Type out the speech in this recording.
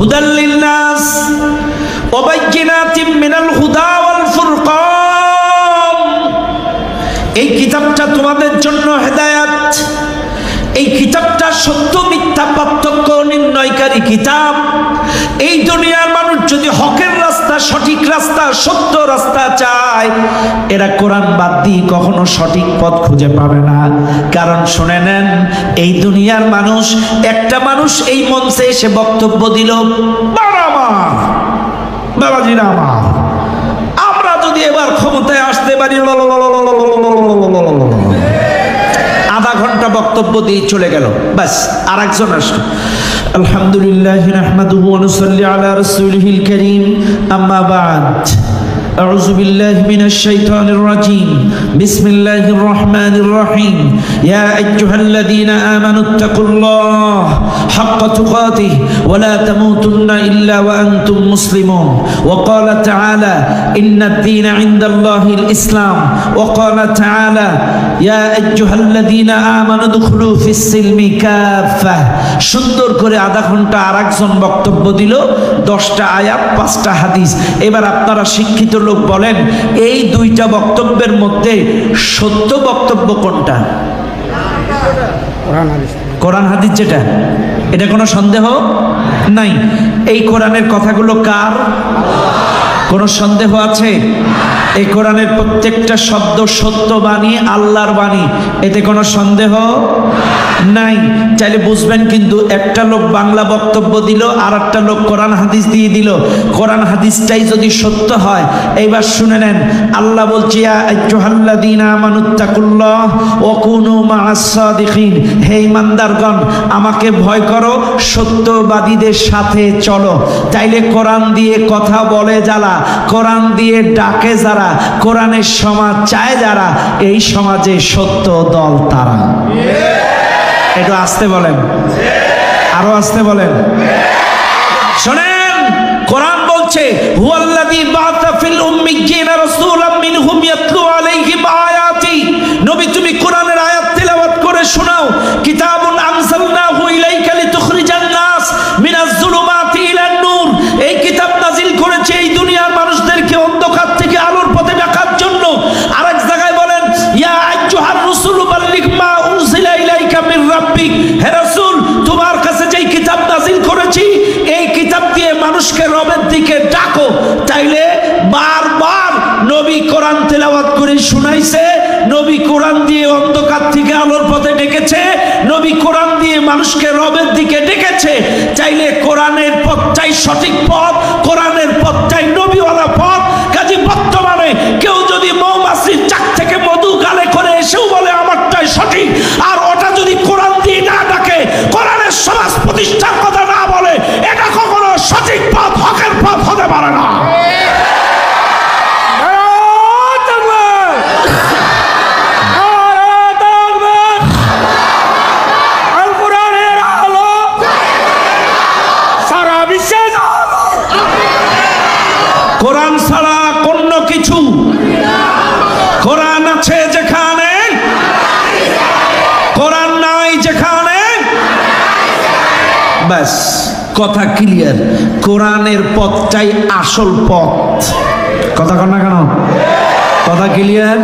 হুদাল লিন্নাস ওয়া বাইয়িনাতিম মিনাল হুদা ওয়াল ফুরকান। এই কিতাবটা তোমাদের জন্য হেদায়েত। এই কিতাবটা সত্য মিথ্যা পার্থক্য নির্ণয়কারী কিতাব। এই দুনিয়ার মানুষ যদি হকের রাস্তা, সঠিক রাস্তা, সত্য রাস্তা চায়, এরা কোরআন বাদ দিয়ে কখনো সঠিক পথ খুঁজে পাবে না। কারণ শুনে নেন, এই দুনিয়ার মানুষ, একটা মানুষ এই মঞ্চে এসে বক্তব্য দিল, বাবাজিরা আমার, আমরা যদি এবার ক্ষমতায় আসতে পারি, আধা ঘন্টা বক্তব্য দিয়ে চলে গেল, বাস আর একজন আসলো। আলহামদুলিল্লাহ নাহমাদুহু ওয়া নুসাল্লি আলা রাসূলিহিল কারীম, আম্মা বা'দ। أعوذ بالله من الشيطان الرجيم. بسم الله الرحمن الرحيم. يا أيها الذين آمنوا اتقوا الله حق تقاته ولا تموتن إلا وأنتم مسلمون. وقال تعالى إن الدين عند الله الإسلام. وقال تعالى يا أيها الذين آمنوا ادخلوا في السلم كافة. সুন্দর করে আধা ঘন্টা আরেকজন বক্তব্য দিল, 10টা আয়াত, 5টা হাদিস। এবার আপনারা শিক্ষিত লোক বলেন, এই দুইটা বক্তব্যের মধ্যে সত্য বক্তব্য কোনটা? কোরআন হাদিস যেটা, এটা কোনো সন্দেহ নাই। এই কোরআনের কথাগুলো কার? কোনো সন্দেহ আছে? এই কোরআনের প্রত্যেকটা শব্দ সত্য বাণী, আল্লাহর বাণী, এতে কোনো সন্দেহ নাই। চাইলে বুঝবেন, কিন্তু একটা লোক বাংলা বক্তব্য দিল, আর একটা লোক কোরআন হাদিস দিয়ে দিল। কোরআন হাদিসটাই যদি সত্য হয়, এইবার শুনে নেন, আল্লাহ বলছে ইয়া আইয়ুহাল্লাযীনা আমানুত্তাকুল্লাহ ওয়া কুনু মা'আস সাদিকিন। হে ঈমানদারগণ, আমাকে ভয় করো, সত্যবাদীদের সাথে চলো। তাইলে কোরআন দিয়ে কথা বলে যারা, কোরআন দিয়ে ডাকে যারা, কোরআনের সমাজ চায় যারা, এই সমাজে সত্য দল তারা। একটু আসতে বলেন, আরো আসতে বলেন। শোনেন, কোরআন বলছে হুয়াল্লাযী বা'আসা ফিল উম্মিয়্যিনা রাসূলাম মিনহুম ইয়াতলু আলাইহিম আয়াতি। নবী, তুমি কোরআনের আয়াত তেলাওয়াত করে শোনাও। কিতাবুন আনজালনাহু ইলাইকা লিতুখরিজান নাস মিনাজ যুলুমাতি ইলান নূর। এই কিতাব নাজিল করেছে এই দুনিয়ার মানুষদেরকে অন্ধকার থেকে আলোর পথে ডাকার জন্য। আরেক জায়গায় বলেন ইয়া আইয়ুহার রাসূলু বাল্লিগ মা উনজিলা ইলাইকা মির রাব্বিক। হে রাসূল, তোমার কাছে যেই কিতাব নাজিল করেছি, এই কিতাব দিয়ে মানুষকে রবের দিকে ডাকো। তাইলে বারবার নবী কোরআন তেলাওয়াত করে শুনাইছে, নবী কোরআন দিয়ে অন্ধকার থেকে আলোর পথে ডেকেছে, নবী কোরআন দিয়ে মানুষকে রবের দিকে ডেকেছে। চাইলে কোরআনের পথটাই সঠিক পথ, কোরআনের পথটাই নবীওয়ালা পথ। কাজী বর্তমানে কেউ যদি মৌমাছির চাক থেকে মধু গালে করে এসেও বলে আমারটাই সঠিক, আর ওটা যদি কোরআন দিয়ে না ডাকে, কোরআনের সমাজ প্রতিষ্ঠার কথা না বলে, এটা কখনো সঠিক পথ, হকের পথ হতে পারে না। কোরআন ছাড়া অন্য কিছু, কোরআন আছে যেখানে, কোরআন নাই যেখানে, ব্যাস কথা ক্লিয়ার। কোরআনের পথটাই আসল পথ। কথা কন না কেন? কথা ক্লিয়ার।